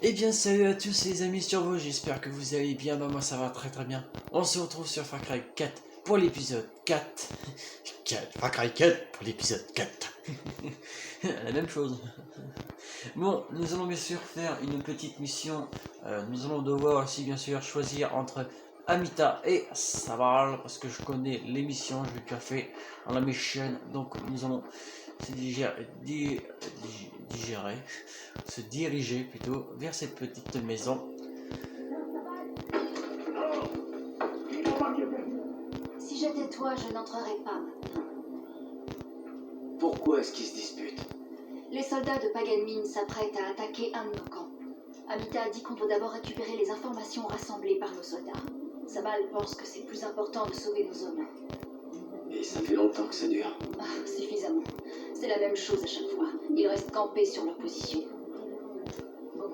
Eh bien salut à tous les amis sur vous, j'espère que vous allez bien, moi ça va très bien. On se retrouve sur Far Cry 4 pour l'épisode 4. Far Cry 4 pour l'épisode 4. La même chose. Bon, nous allons bien sûr faire une petite mission. Nous allons devoir aussi bien sûr choisir entre Amita et Sabal, parce que je connais les missions, je l'ai déjà fait dans la mission. Donc nous allons se diriger plutôt vers cette petite maison. Si j'étais toi, je n'entrerais pas maintenant. Pourquoi est-ce qu'ils se disputent? Les soldats de Paganmin s'apprêtent à attaquer un de nos camps. Amita a dit qu'on doit d'abord récupérer les informations rassemblées par nos soldats. Sabal pense que c'est plus important de sauver nos hommes. Et ça fait longtemps que ça dure. Ah, suffisamment. C'est la même chose à chaque fois. Ils restent campés sur leur position. Bon,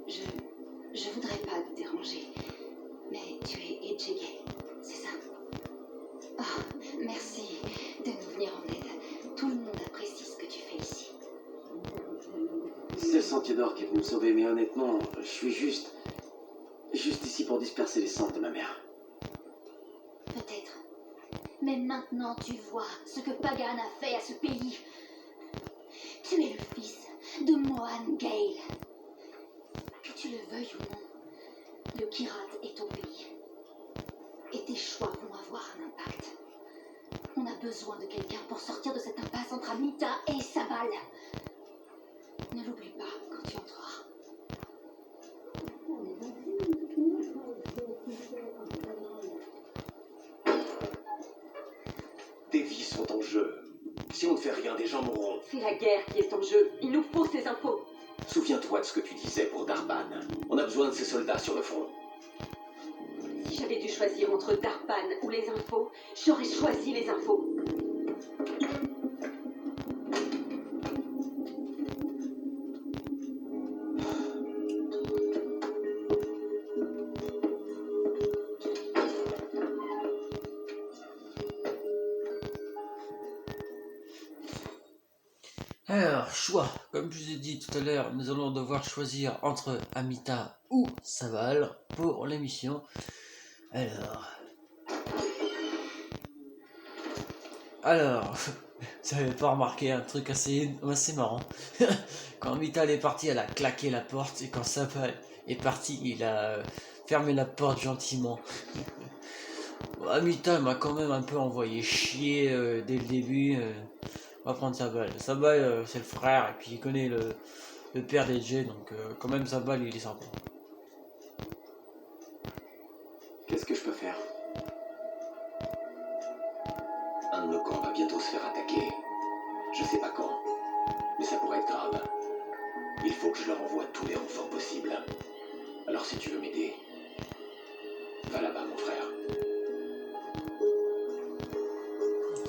je voudrais pas te déranger, mais tu es Ejege, c'est ça? Ah, merci de nous venir en aide. Tout le monde apprécie ce que tu fais ici. C'est le Sentier d'Or qui est venu me sauver, mais honnêtement, je suis juste ici pour disperser les cendres de ma mère. Peut-être. Mais maintenant tu vois ce que Pagan a fait à ce pays. Tu es le fils de Mohan Gale. Que tu le veuilles ou non, le Kirat est ton pays. Et tes choix vont avoir un impact. On a besoin de quelqu'un pour sortir de cette impasse entre Amita et Sabal. Ne l'oublie pas quand tu entreras. Des vies sont en jeu. Si on ne fait rien, des gens mourront. C'est la guerre qui est en jeu. Il nous faut ces infos. Souviens-toi de ce que tu disais pour Darban. On a besoin de ces soldats sur le front. Si j'avais dû choisir entre Darban ou les infos, j'aurais choisi les infos. Alors, choix. Comme je vous ai dit tout à l'heure, nous allons devoir choisir entre Amita ou Sabal pour l'émission. Alors, vous avez pas remarqué un truc assez marrant. Quand Amita elle est partie, elle a claqué la porte, et quand Sabal est parti, il a fermé la porte gentiment. Amita m'a quand même un peu envoyé chier dès le début. On va prendre Sabal. Sabal, c'est le frère, et puis il connaît le père d'Edge, donc quand même Sabal, il est sympa. Qu'est-ce que je peux faire? Un de nos camps va bientôt se faire attaquer. Je sais pas quand, mais ça pourrait être grave. Il faut que je leur envoie tous les renforts possibles. Alors si tu veux m'aider, va là-bas mon frère.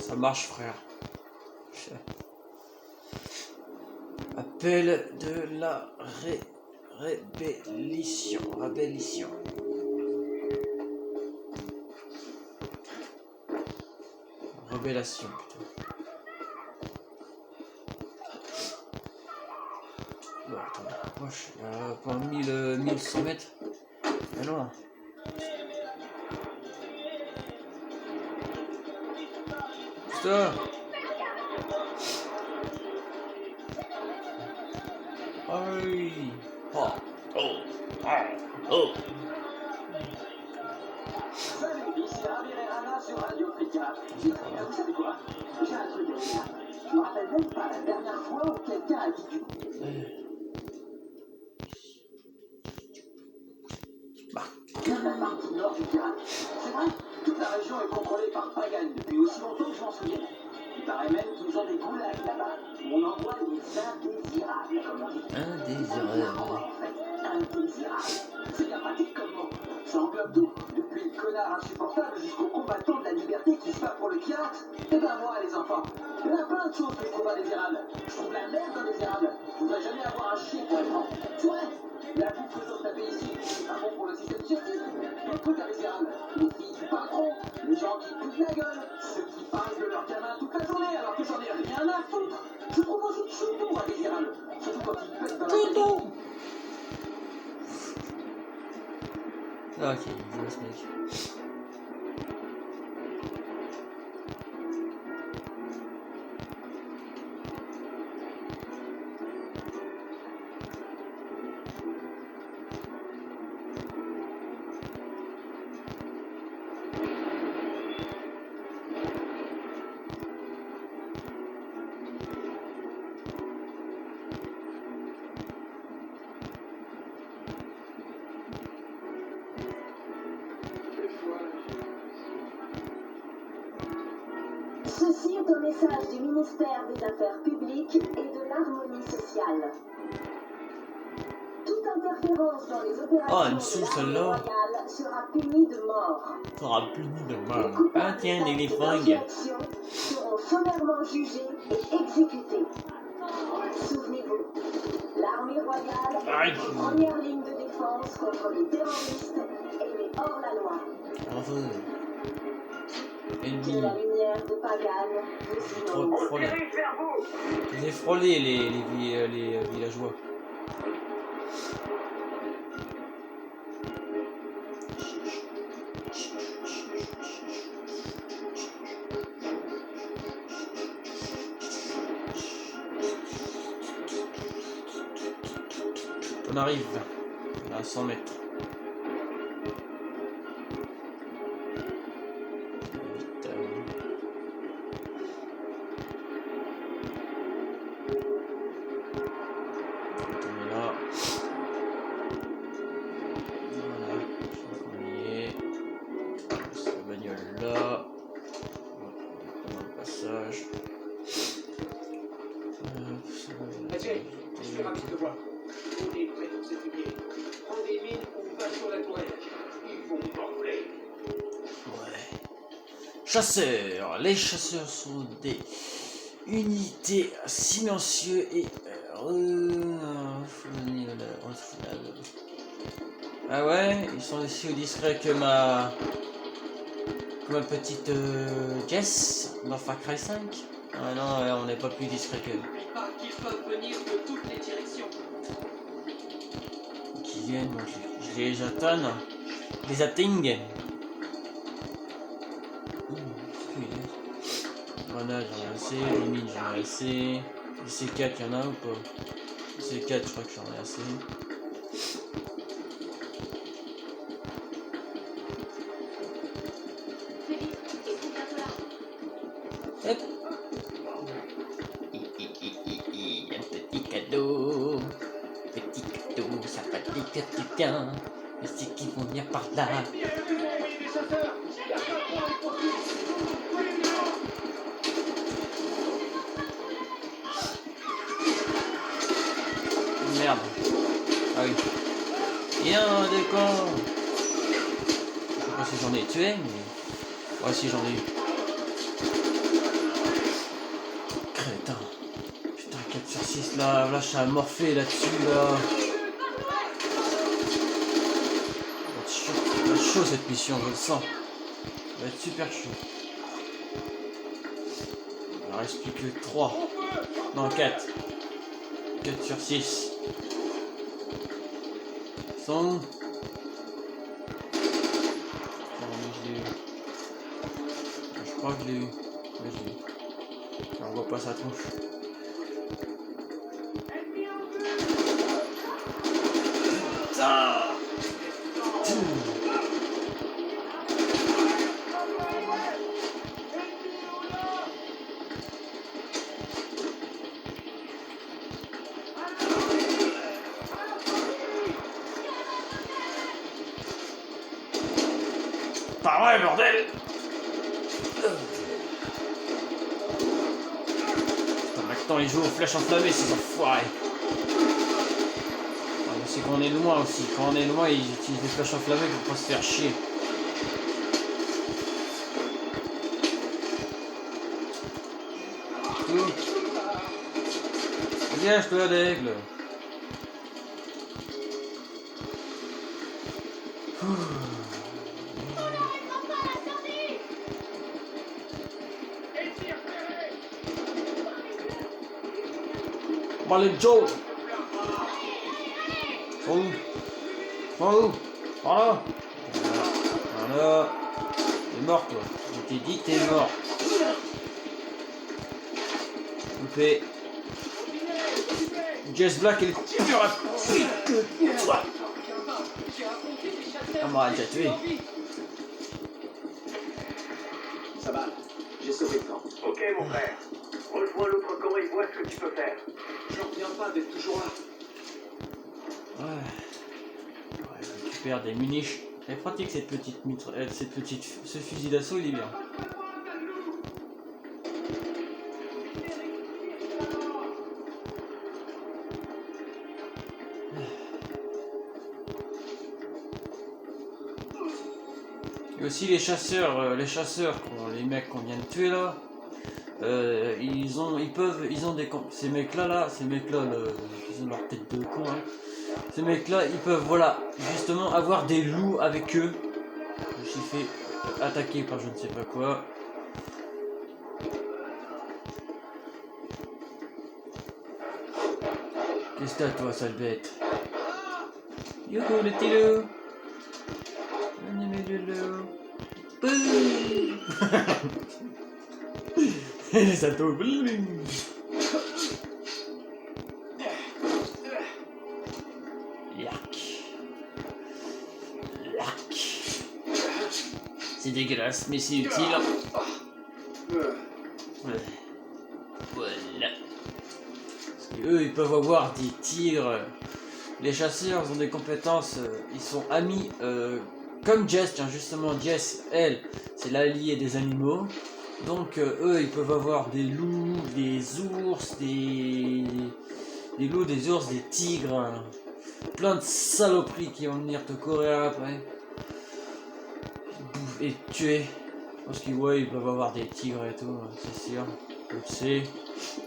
Ça marche, frère. Appel de la rébellion. Révélation, plutôt. Bon, attends, moi je suis à pas 1100 mètres. Mais non. Putain. Aïe. Oh. Oh. Oh. Salut, ici Ravi Rana sur Radio Africa. Vous savez quoi? J'ai un truc à dire. Je me rappelle même pas la dernière fois où quelqu'un a dit du coup. Toute la partie nord du Kirat. C'est vrai, toute la région est contrôlée par Pagan depuis aussi longtemps que je m'en souviens. Il paraît même qu'ils ont des goulags là-bas. On envoie des indésirables, comme on dit. Indésirable. En fait, indésirables. C'est bien pratique comme mot. Ça englobe tout, depuis le connard insupportable jusqu'au combattant de la liberté qui se bat pour le Kirat. Et ben moi, les enfants, il y en a plein de choses que je trouve indésirables. Je trouve la merde indésirable. Je voudrais jamais avoir un chien pour être. C'est vrai. La bouffe que j'ose taper ici, c'est pas bon pour le système digestif. Les trucs indésirables, les filles du patron, les gens qui puent la gueule, ceux qui parlent de leurs gamins toute la journée alors que j'en ai rien à foutre. Je trouve aussi Chouton indésirable, surtout quand il pète dans la tête. Ah, ok, je vois ce mec. Ceci est un message du ministère des Affaires publiques et de l'harmonie sociale. Toute interférence dans les opérations Oh, une sous, de l'armée celle-là. royale sera punie de mort. Sera puni de Les mort. coupables Ah, tiens, d'actes les fringues. d'insurrection seront sommairement jugés et exécutés. Souvenez-vous, l'armée royale Aïe. est en première ligne de défense contre les terroristes et les hors-la-loi. Enfin. Que Ennemi. la lumière de Pagan vous J'ai trop de inonde. frôlés. Je les ai frôlés, les villageois. On arrive à 100 mètres. Vite, on est là. Voilà, je crois qu'on y est. Cette bagnole là. Dans le passage. Ajay, je suis ravi de te voir. On est prêt pour cette nuit. Prends des mines, on va sur la tourelle. Ils vont morfler. Ouais. Chasseurs. Les chasseurs sont des unités silencieuses et ah ouais, ils sont aussi discrets que ma petite Jess dans Far Cry 5. Ah non, ouais, on n'est pas plus discret qu'elle. N'oublie pas qu'ils peuvent venir de toutes les directions. Qui viennent, moi je les attends. Je les atting. Voilà, j'en ai assez, les mines j'en ai assez. Les C4 y'en a ou pas? Les C4 je crois que j'en ai assez. Plus vite, ils sont bientôt là. Hop. Un petit cadeau. Petit cadeau, ça va te faire du bien. Mais c'est qu'ils vont venir par là. Il y a du monde, il y a des chasseurs. Il y a pas de temps pour poursuivre. Merde. Ah oui. Il y a un de camp. Je sais pas si j'en ai tué, mais... Ouais, si j'en ai eu. Crétin. Putain, 4 sur 6 là, là je suis à morpher là-dessus là. Ça va être chaud cette mission, je le sens. Ça va être super chaud. Il en reste plus que 3. Non, 4. 4 sur 6. Sont où? Non, mais je l'ai eu. Je crois que je l'ai eu. Ouais, je l'ai eu. On voit pas sa tronche. Putain! Pas vrai, bordel! Putain, maintenant ils jouent aux flèches enflammées, ces enfoirés! Ah, mais c'est quand on est loin aussi. Quand on est loin, ils utilisent des flèches enflammées pour pas se faire chier. Dégage-toi, d'aigle! Bon, allez, Joe! Sont où? Sont où? Par là! par là. T'es mort toi. Je t'ai dit que t'es mort. Loupé. Jess Black est plus rapide que toi. On m'aura déjà tué. Ça va, j'ai sauvé le camp. Ok, mon frère. Rejoins l'autre camp et vois ce que tu peux faire. J'en reviens pas d'être toujours là. Ouais, je récupère des munitions. Elle est pratique cette petite ce fusil d'assaut, il est bien. Et aussi les chasseurs, les mecs qu'on vient de tuer là, ils ont ces mecs-là là, ils ont leur tête de con. Hein. Ces mecs-là, ils peuvent, voilà, justement avoir des loups avec eux. Je me suis fait attaquer par je ne sais pas quoi. Qu'est-ce que t'as toi, sale bête? Youhou, le petit loup. Le loup. Boum. Et les saltos. C'est dégueulasse, mais c'est utile. Voilà. Parce qu'eux, ils peuvent avoir des tigres. Les chasseurs ont des compétences, ils sont amis. Comme Jess, tiens, justement, Jess, elle, c'est l'allié des animaux. Donc, eux, ils peuvent avoir des loups, des ours, des loups, des ours, des tigres. Plein de saloperies qui vont venir te courir après. Et te tuer. Parce qu'ils ouais, ils peuvent avoir des tigres et tout, c'est sûr. Je le sais.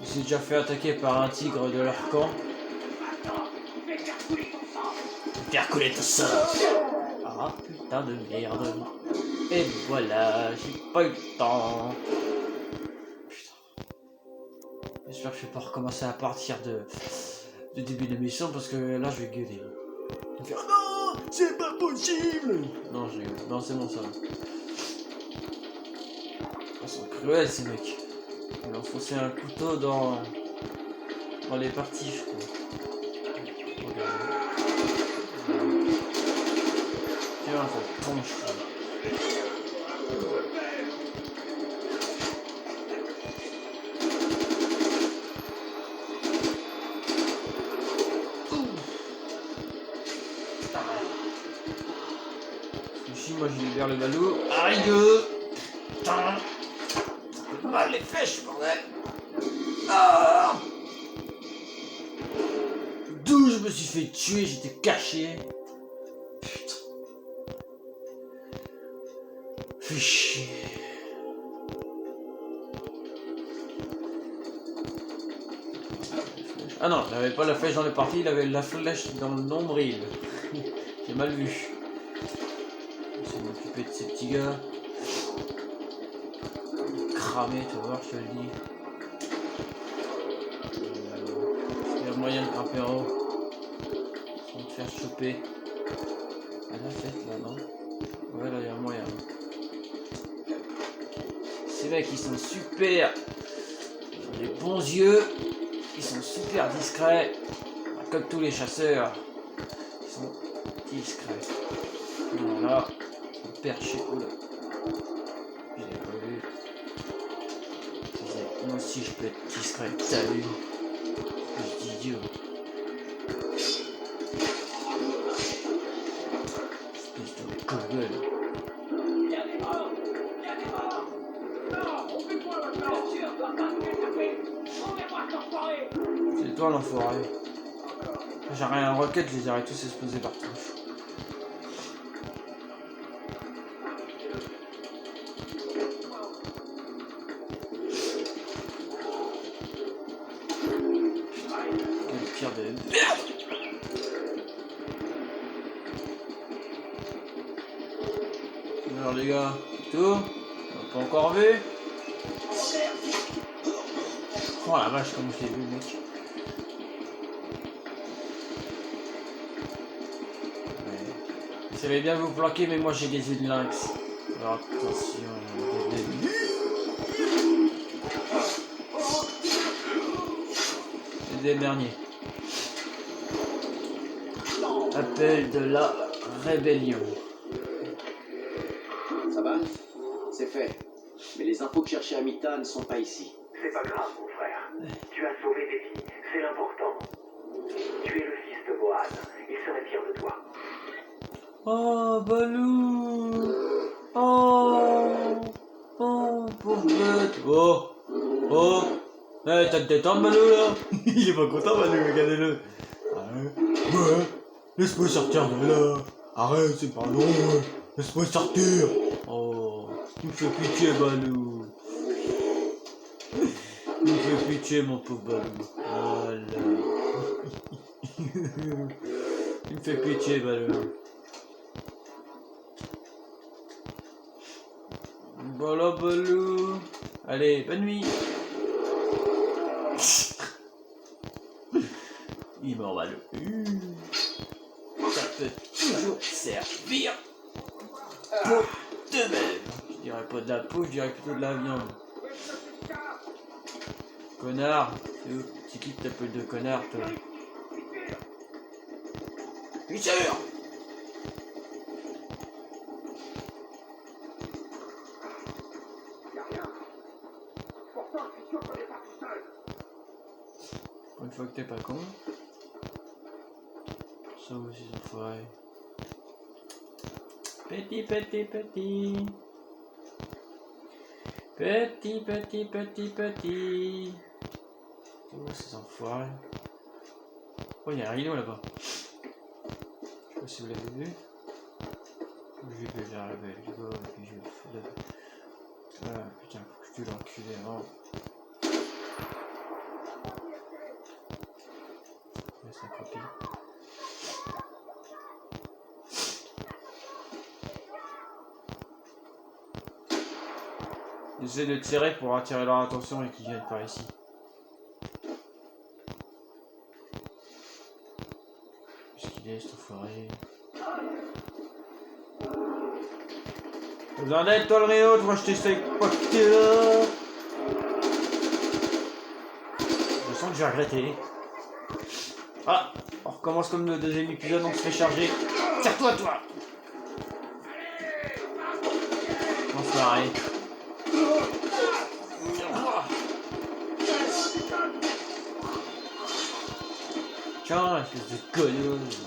Ils s'est déjà fait attaquer par un tigre de leur camp. Faire couler ton sang. Ah putain de merde. Et voilà, j'ai pas eu le temps. Putain. J'espère que je vais pas recommencer à partir de début de mission parce que là je vais gueuler. Je vais faire non, c'est pas possible. Non, non, c'est bon ça. Ils sont cruels ces mecs. Ils ont enfoncé un couteau dans les parties, je crois. Regardez. Tiens, ça tombe, je crois. Ici, moi, je libère le ballot. Aïe! Putain! Mal les flèches, bordel! Ah! D'où je me suis fait tuer, j'étais caché. Putain. Fais chier. Ah non, il n'avait pas la flèche dans les parties, il avait la flèche dans le nombril. J'ai mal vu. Je vais m'occuper de ces petits gars. Cramé, tu vas voir, je te le dis. Il y a moyen de grimper en haut. Sans te faire choper. Ah là, peut-être là, non? Ouais, là, il y a moyen. Ces mecs, ils sont super. Ils ont des bons yeux. Ils sont super discrets. Comme tous les chasseurs. Ils sont discrets. Voilà. Ils sont perchés. Oula. Je l'ai pas vu. Moi aussi je peux être discret. Salut. Je dis idiot. Espèce de gueule. C'est toi l'enfoiré. J'ai rien en roquette, je les aurais tous explosés partout. Quel pire de merde. Alors les gars, tout, on n'a pas encore vu. Oh la vache, comme je l'ai vu, mec. Ouais. Vous savez bien vous planquer, mais moi j'ai des yeux de lynx. Alors attention. Des derniers. Appel de la rébellion. Ça va? C'est fait. Mais les infos que cherchais Amita ne sont pas ici. C'est pas grave, mon frère. Tu as sauvé des vies, c'est l'important. Tu es le fils de Mohan. Il serait fier de toi. Oh, Balou. Oh, pauvre bête. Oh. Eh, t'as de détendre, Balou, là. Il est pas content, Balou, regardez-le. Ouais. Laisse-moi sortir de là. Arrête, c'est pas long. Laisse-moi sortir. Oh, tu me fais pitié, Balou. Tu me fais pitié, mon pauvre Balou. Voilà. Tu me fais pitié, Balou. Voilà, Balou. Allez, bonne nuit. Il m'en va le. Ça peut toujours servir pour de même. Je dirais pas de la peau, je dirais plutôt de la viande. Connard, c'est qui que t'appelles de connard, toi? Richard! Pour une fois que t'es pas con. Ça aussi, ça ferait. Petit. Oh, ces enfoirés. Oh, il y a un rhino là-bas. Je sais pas si vous l'avez vu. Je vais vers la belle, et puis je vais le... Ah putain, faut que je tue l'enculé avant. Laisse la copie. J'essaie de tirer pour attirer leur attention et qu'ils viennent par ici. Qu'est-ce qu'il est, cet enfoiré? T'as besoin d'aide, toi, le Réo? Toi, je t'essaye pas que t'es là. Je sens que je vais regretter. Voilà, on recommence comme le deuxième épisode, on se fait charger. Tire-toi, toi! On se marre. Tiens, espèce de conneuse.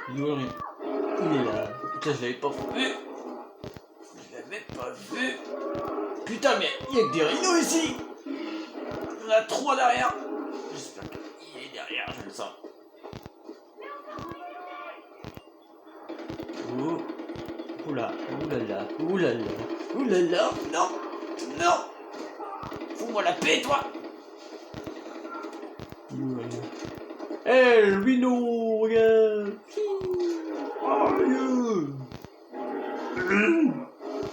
Il est là. Putain, je l'avais pas vu. Je l'avais pas vu. Putain, mais il y a que des rhinos ici. Il y en a 3 derrière. J'espère qu'il est derrière, je le sens. Oh. Oula, oulala, non. Fous-moi la paix, toi. Hé, le rhino, regarde.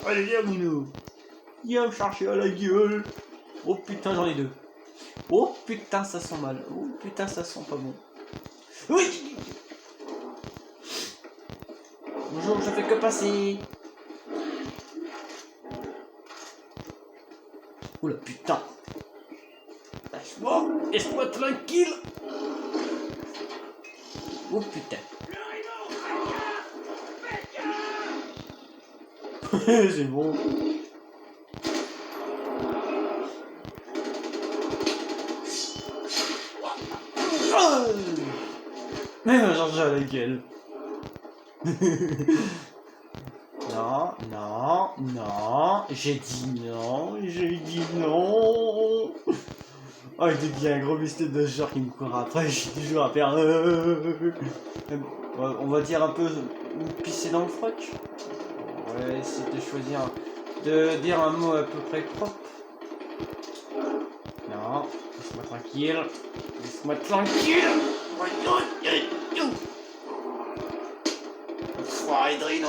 Allez, viens, Mounou. Viens me chercher à la gueule. Oh putain, j'en ai 2. Oh putain, ça sent mal. Oh putain, ça sent pas bon. Oui. Bonjour, je fais que passer. Oula, putain. Laisse-moi tranquille. Oh putain. C'est bon. Mais va changer à la gueule. Non, j'ai dit non. Oh, il y a un gros mystère de genre qui me court après, j'ai toujours à faire. On va dire un peu pisser dans le froc. On va essayer de choisir, de dire un mot à peu près propre. Non, laisse-moi tranquille. Foiré de rhino.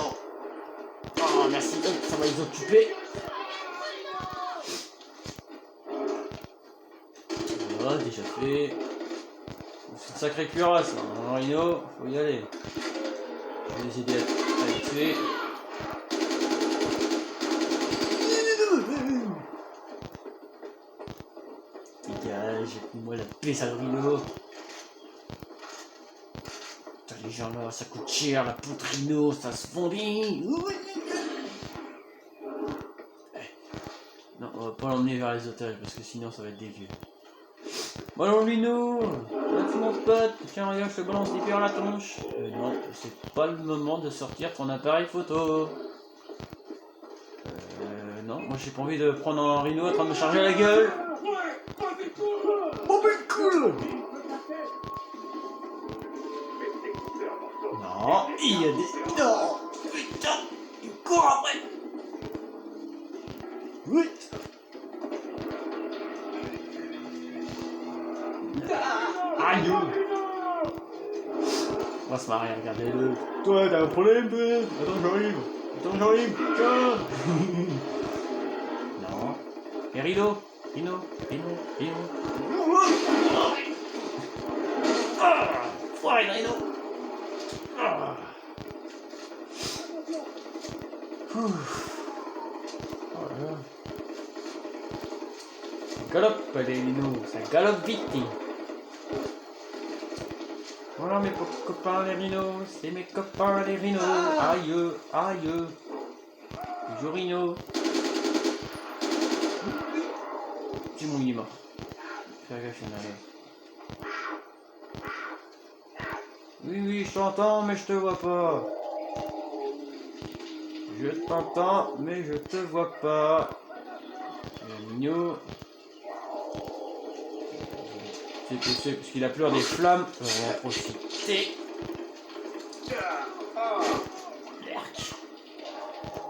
Oh, merci, ça va les occuper. déjà fait. C'est une sacrée cuirasse, hein. Rhino, faut y aller. Je vais les aider à les tuer. Dégage, moi la paix, sale Rhino. Putain, les gens là, ça coûte cher, la poutre Rhino, ça se fondit. Non, on va pas l'emmener vers les otages parce que sinon ça va être dégueu. Bon alors Lino, là mon pote, tiens regarde, je te balance des pierres à la tronche. Non, c'est pas le moment de sortir ton appareil photo. Non, moi j'ai pas envie de prendre un Rhino en train de me charger la gueule. Oh mais cool. Non, il y a des... Non, putain, il court après. Oui. Aïe. On va se marrer, regardez-le. Toi, t'as un problème, toi? Attends, j'arrive. Tiens. Non. Et Rhino. Ah, foiré, Rhino. Ah. Voilà. Ça galope, les Rhinos, ça galope vite. Voilà mes copains les Rhinos, c'est mes copains les Rhinos. Aïe. Bonjour Rhino. C'est mon il est mort. Fais gaffe, il y en a là. Oui, je t'entends, mais je te vois pas. Je t'entends, mais je te vois pas. C'est mignon. C'est parce qu'il a peur des flammes. On va en profiter.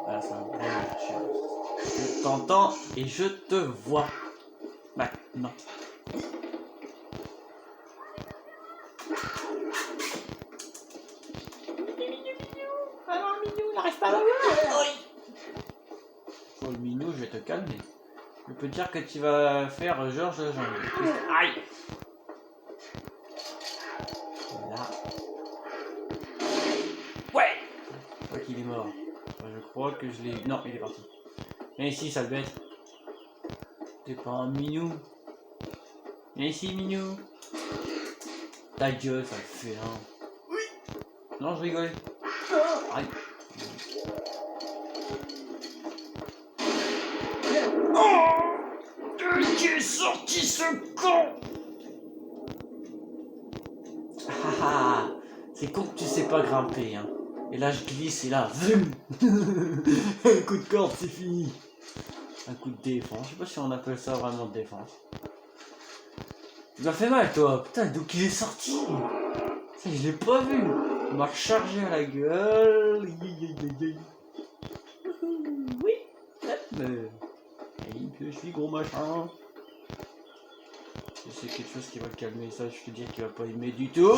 Voilà, ça va bien marcher. Je t'entends et je te vois. Maintenant. Alors le minou, il n'arrive pas à la voir. Pour le minou, je vais te calmer. Je peux dire que tu vas faire Georges Jungle. Aïe. Là. Ouais. Je crois qu'il est mort. Je crois que je l'ai... Non, il est parti. Viens ici, sale bête. T'es pas un minou. Viens ici, minou. Ta gueule, ça le fait, hein. Oui. Non, je rigolais. Aïe. Oh, qui est sorti ce con? Ah, c'est con que tu sais pas grimper, hein. Et là je glisse et là, vum. Un coup de corde, c'est fini. Un coup de défense, je sais pas si on appelle ça vraiment de défense. Tu m'as fait mal toi, putain, d'où qu'il est sorti? Ça, je l'ai pas vu. Il m'a rechargé à la gueule. Oui, je suis gros machin. C'est quelque chose qui va le calmer, ça je te dis qu'il va pas aimer du tout.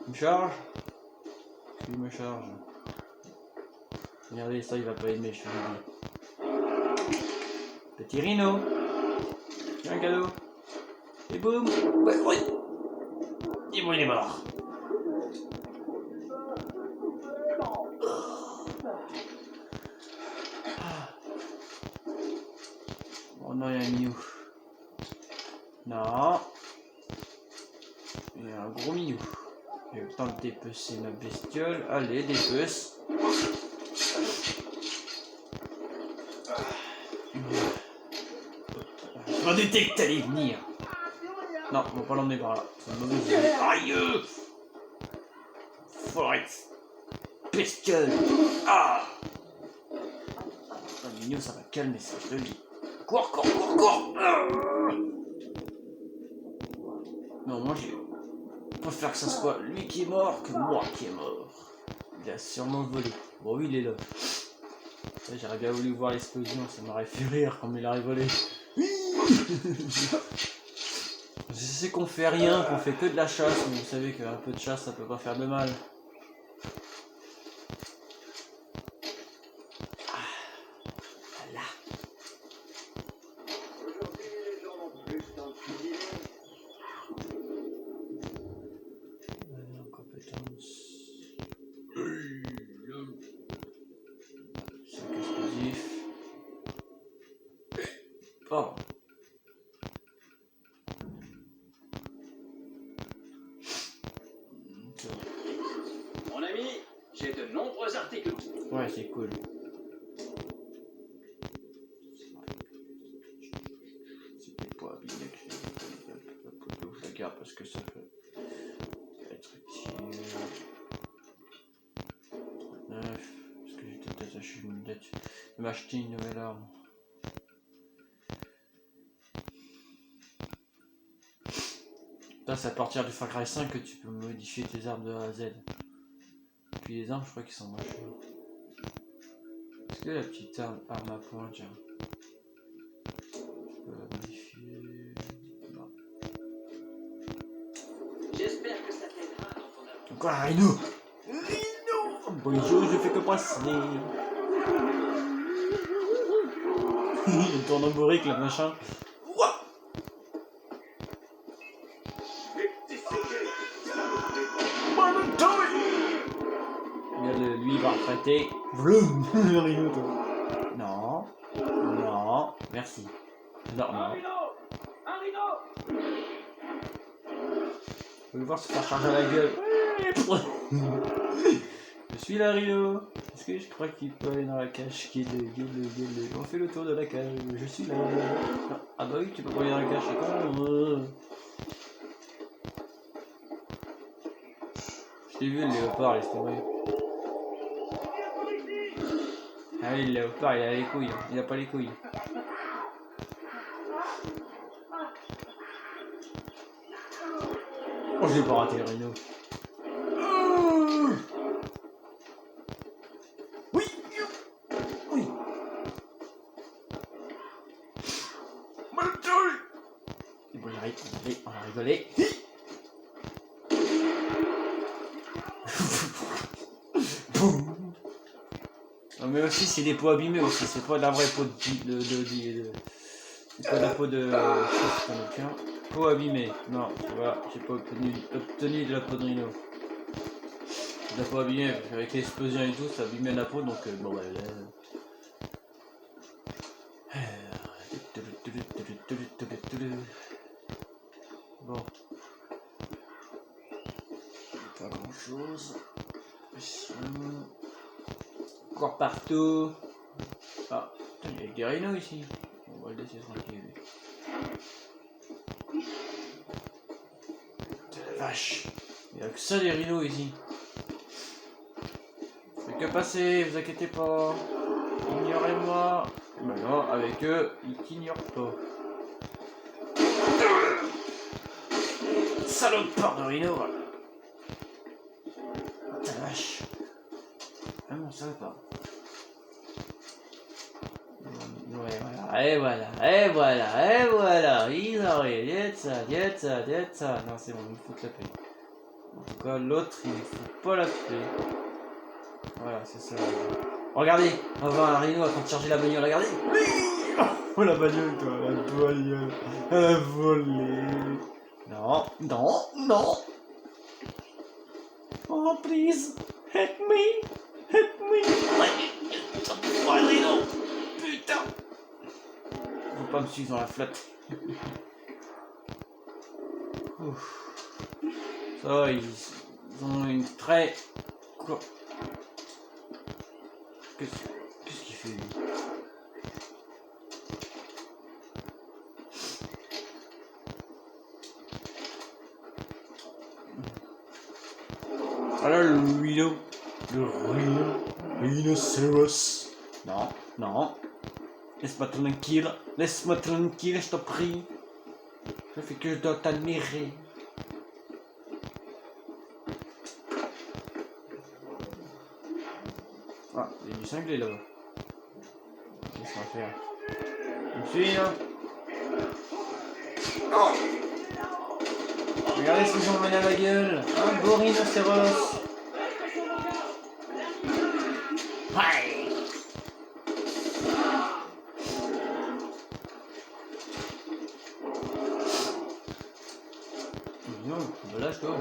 Il me charge. Il me charge. Regardez ça, il va pas aimer, je te le dis. Petit Rhino. Tiens un cadeau. Et boum. Ouais. Et bon, il est mort. Oh non, il y a un minou. Non. Il y a un gros minou. J'ai le temps de dépecer ma bestiole. Allez, dépece. Je m'en doutais que t'allais venir. Non, on va pas l'emmener par là. C'est une mauvaise idée. Aïe! Forest. Bestiole. Ah! Le mignon, ça va calmer ça, je te le dis. Cours. Non, moi j'ai... Je préfère que ça soit lui qui est mort que moi qui est mort. Il a sûrement volé. Bon, oui, il est là. J'aurais bien voulu voir l'explosion, ça m'aurait fait rire comme il aurait volé. Je sais qu'on fait rien, qu'on fait que de la chasse, mais vous savez qu'un peu de chasse ça peut pas faire de mal. J'ai de nombreux articles. Ouais, c'est cool. C'était pas abîmé que je la garde parce que ça peut être utile. 39. Parce que j'étais peut-être acheté une dette. Je vais m'acheter une nouvelle arme. Là, c'est à partir du Far Cry 5 que tu peux modifier tes armes de A à Z. Et puis les armes, je crois qu'ils sont moches. Est-ce que la petite arme à pointe, tiens, je peux la modifier? Non. J'espère que ça t'aidera dans ton aventure. Encore un rhino! Rhino! Bonjour, je fais que passer. Il tourne en bourrique, le machin. Lui il va retraiter. Vroom. Le rhino, toi. Non. Non. Merci. Non, non. Je veux voir se faire charger la gueule. Je suis là, rhino. Est-ce que je crois qu'il peut aller dans la cage? On fait le tour de la cage. Je suis là. Ah bah oui, tu peux pas aller dans la cage, c'est con. Je t'ai vu le léopard, laisse tomber. Ah oui, le léopard, il a les couilles. Il a pas les couilles. Oh, je l'ai pas raté, le rhino. Oui. Oui. C'est bon, j'arrive. On va rigoler. Non, mais aussi, c'est des peaux abîmées aussi. C'est pas de la vraie peau c'est pas de la peau de tiens. Peau abîmée. Non, tu vois, j'ai pas obtenu de la peau de rhino. De la peau abîmée, parce qu'avec l'explosion et tout, ça abîmait la peau, donc bon bah là. Bon. Pas grand chose. Encore partout. Ah, putain, il y a des rhinos ici. On va le laisser tranquille. Vache. Il n'y a que ça des rhinos ici. Faites que passer, vous inquiétez pas. Ignorez-moi. Ben non, avec eux, ils t'ignorent pas. Salopard de rhino. Ta vache. Ah mon salopard. Ouais, voilà, et voilà, et voilà, et voilà, ils arrivent, dites ça. Non, c'est bon, il me fout la paix. En tout cas, l'autre, il ne fout pas la paix. Voilà, c'est ça. Regardez, on va voir un rhino en train de charger la bagnole, regardez. Oui. Oh, la bagnole, toi, la bagnole. Elle a volé. Non, non, non. Oh, please, help me. Help me. Oh, le rhino. Putain. Faut pas me suivre dans la flotte. Ça, ils ont une très... Quoi? Qu'est-ce qu'il fait, lui? Voilà le rhino. Le rhinocéros. Non, non. Laisse-moi tranquille, je t'en prie. Je fais que je dois t'admirer. Ah, il y a du cinglé là-bas. Qu'est-ce qu'on va faire? Tu me suis, hein? Oh! Regardez ce qu'ils ont mené à la gueule. Un beau rhinocéros. Ouais! Voilà, je dois.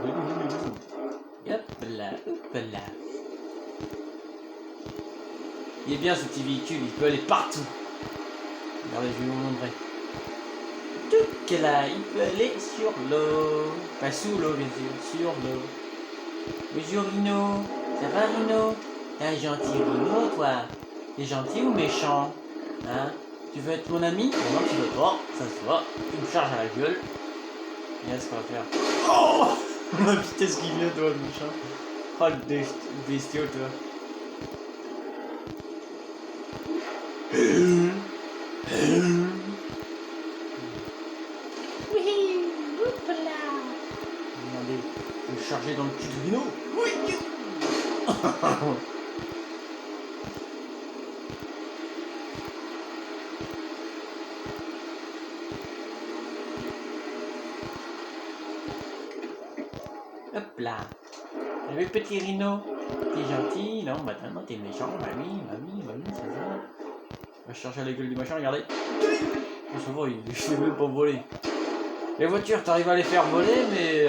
Hop là, hop là. Il est bien ce petit véhicule, il peut aller partout. Regardez, je vais vous montrer. Tout là, il peut aller sur l'eau. Pas sous l'eau, bien sûr, sur l'eau. Bonjour Rhino. Ça va, Rino? T'es un gentil Rino, toi? T'es gentil ou méchant? Hein? Tu veux être mon ami? Non, tu veux pas, ça se voit. Tu me charges à la gueule. Regarde ce qu'on va faire. Oh! La vitesse qu'il vient, toi, le méchant. Oh, le bestiau, toi. Regardez, je vais charger dans le cul de Rino. Oui. Hop là. Avec petit Rino. T'es gentil? Non, bah non, t'es méchant. Bah oui, ça va. On va chercher la gueule du machin, regardez. Oh, ça va, il ne fait même pas voler. Les voitures, t'arrives à les faire voler, mais